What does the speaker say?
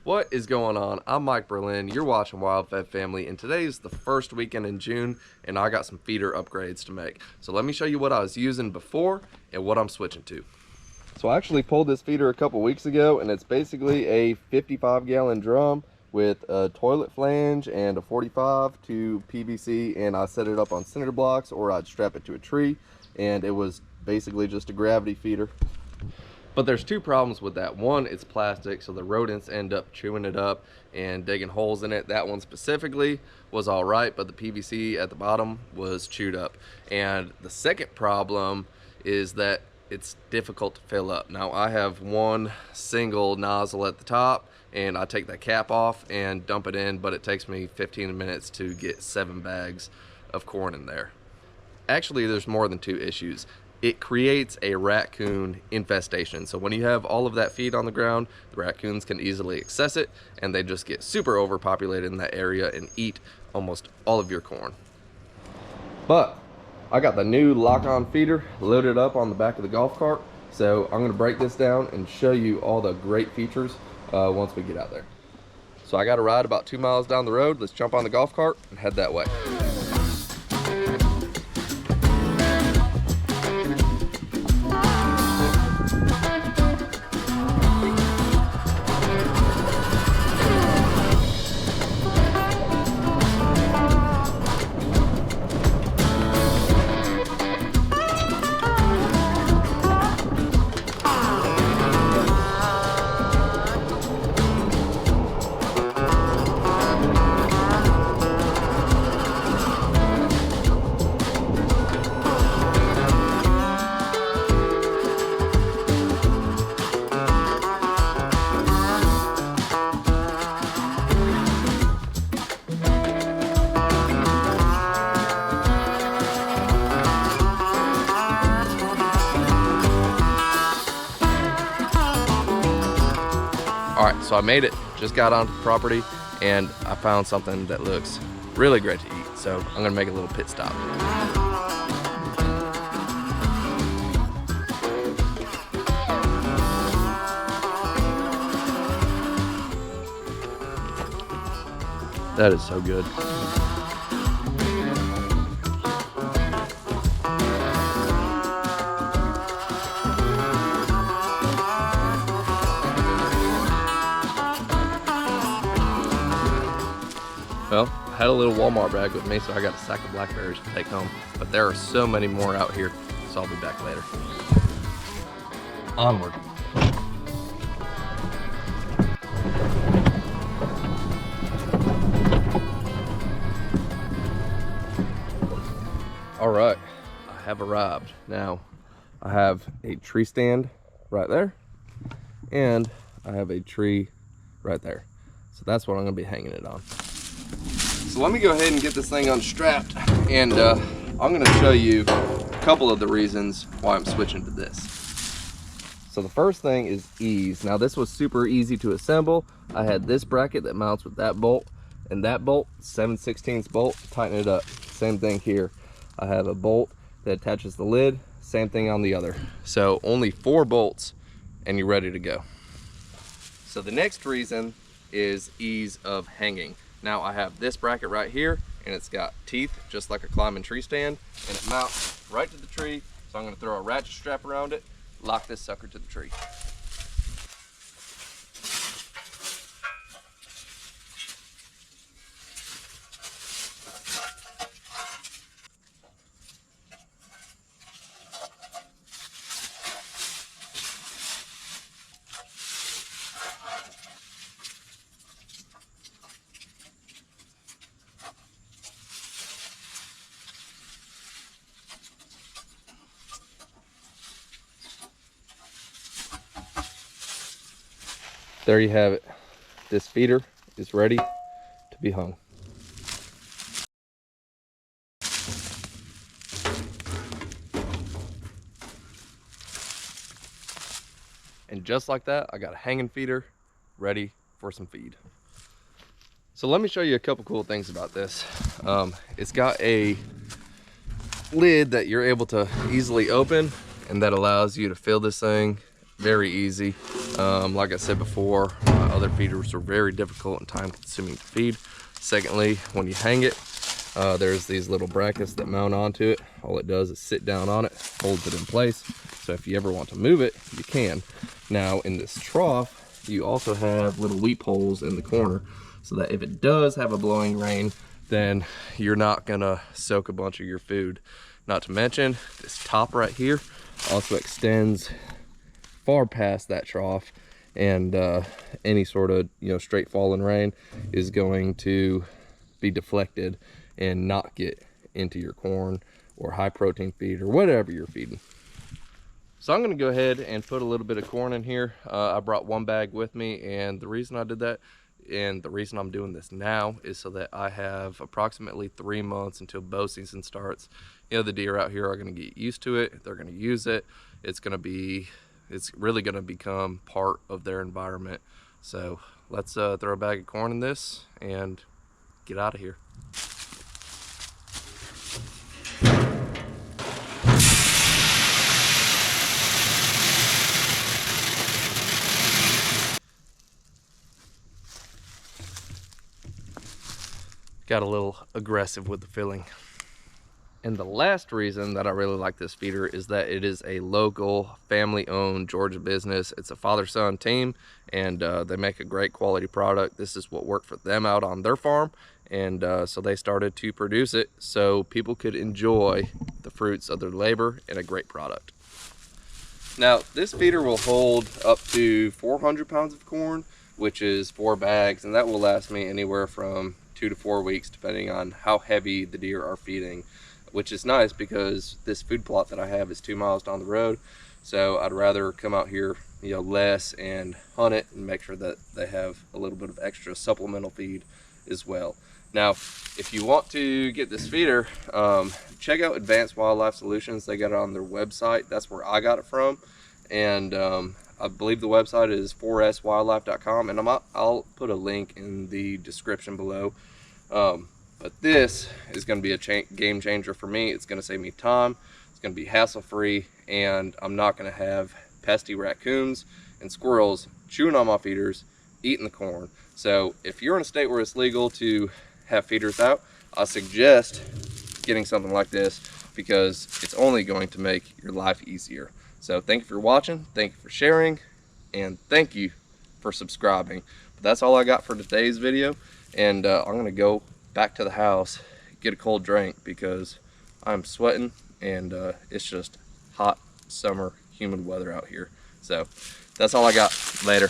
What is going on? I'm Mike Berlin. You're watching WildFed Family, and today is the first weekend in June, and I got some feeder upgrades to make. So let me show you what I was using before and what I'm switching to. So I actually pulled this feeder a couple weeks ago, and it's basically a 55-gallon drum with a toilet flange and a 45 to PVC, and I set it up on cinder blocks or I'd strap it to a tree, and it was basically just a gravity feeder. But there's two problems with that. One, it's plastic, so the rodents end up chewing it up and digging holes in it. That one specifically was all right, but the PVC at the bottom was chewed up. And the second problem is that it's difficult to fill up. Now, I have one single nozzle at the top, and I take that cap off and dump it in, but it takes me 15 minutes to get 7 bags of corn in there. Actually, there's more than two issues. It creates a raccoon infestation. So when you have all of that feed on the ground, the raccoons can easily access it, and they just get super overpopulated in that area and eat almost all of your corn. But I got the new lock-on feeder loaded up on the back of the golf cart, so I'm gonna break this down and show you all the great features once we get out there. So I got a ride about 2 miles down the road. Let's jump on the golf cart and head that way. All right, so I made it, just got onto the property, and I found something that looks really great to eat. So I'm gonna make a little pit stop. That is so good. Well, I had a little Walmart bag with me, so I got a sack of blackberries to take home. But there are so many more out here, so I'll be back later. Onward. All right, I have arrived. Now, I have a tree stand right there, and I have a tree right there. So that's what I'm gonna be hanging it on. So let me go ahead and get this thing unstrapped, and I'm gonna show you a couple of the reasons why I'm switching to this. So the first thing is ease. Now this was super easy to assemble. I had this bracket that mounts with that bolt, and that bolt, 7/16 bolt, tighten it up. Same thing here. I have a bolt that attaches the lid, same thing on the other. So only 4 bolts and you're ready to go. So the next reason is ease of hanging. Now I have this bracket right here, and it's got teeth just like a climbing tree stand, and it mounts right to the tree. So I'm gonna throw a ratchet strap around it, lock this sucker to the tree. There you have it. This feeder is ready to be hung. And just like that, I got a hanging feeder ready for some feed. So let me show you a couple cool things about this. It's got a lid that you're able to easily open, and that allows you to fill this thing very easy. Like I said before, Other feeders are very difficult and time consuming to feed. Secondly, when you hang it, there's these little brackets that mount onto it. All it does is sit down on it, holds it in place. So if you ever want to move it, you can. Now in this trough, you also have little weep holes in the corner so that if it does have a blowing rain, then you're not gonna soak a bunch of your food. Not to mention, this top right here also extends far past that trough, and any sort of straight falling rain is going to be deflected and not get into your corn or high protein feed or whatever you're feeding. So I'm going to go ahead and put a little bit of corn in here. I brought one bag with me, and the reason I did that and the reason I'm doing this now is so that I have approximately 3 months until bow season starts. The deer out here are going to get used to it. They're going to use it. It's really going to become part of their environment. So let's throw a bag of corn in this and get out of here. Got a little aggressive with the filling. And the last reason that I really like this feeder is that it is a local family-owned Georgia business. It's a father-son team, and they make a great quality product. This is what worked for them out on their farm, and so they started to produce it so people could enjoy the fruits of their labor and a great product. Now, this feeder will hold up to 400 pounds of corn, which is 4 bags, and that will last me anywhere from 2 to 4 weeks, depending on how heavy the deer are feeding, which is nice because this food plot that I have is 2 miles down the road. So I'd rather come out here, less and hunt it and make sure that they have a little bit of extra supplemental feed as well. Now, if you want to get this feeder, check out Advanced Wildlife Solutions. They got it on their website. That's where I got it from. And I believe the website is 4swildlife.com, and I'll put a link in the description below. But this is going to be a game changer for me. It's going to save me time. It's going to be hassle-free, and I'm not going to have pesky raccoons and squirrels chewing on my feeders, eating the corn. So if you're in a state where it's legal to have feeders out, I suggest getting something like this because it's only going to make your life easier. So thank you for watching, thank you for sharing, and thank you for subscribing. But that's all I got for today's video, and I'm gonna go back to the house, get a cold drink because I'm sweating and it's just hot summer humid weather out here. So that's all I got. Later.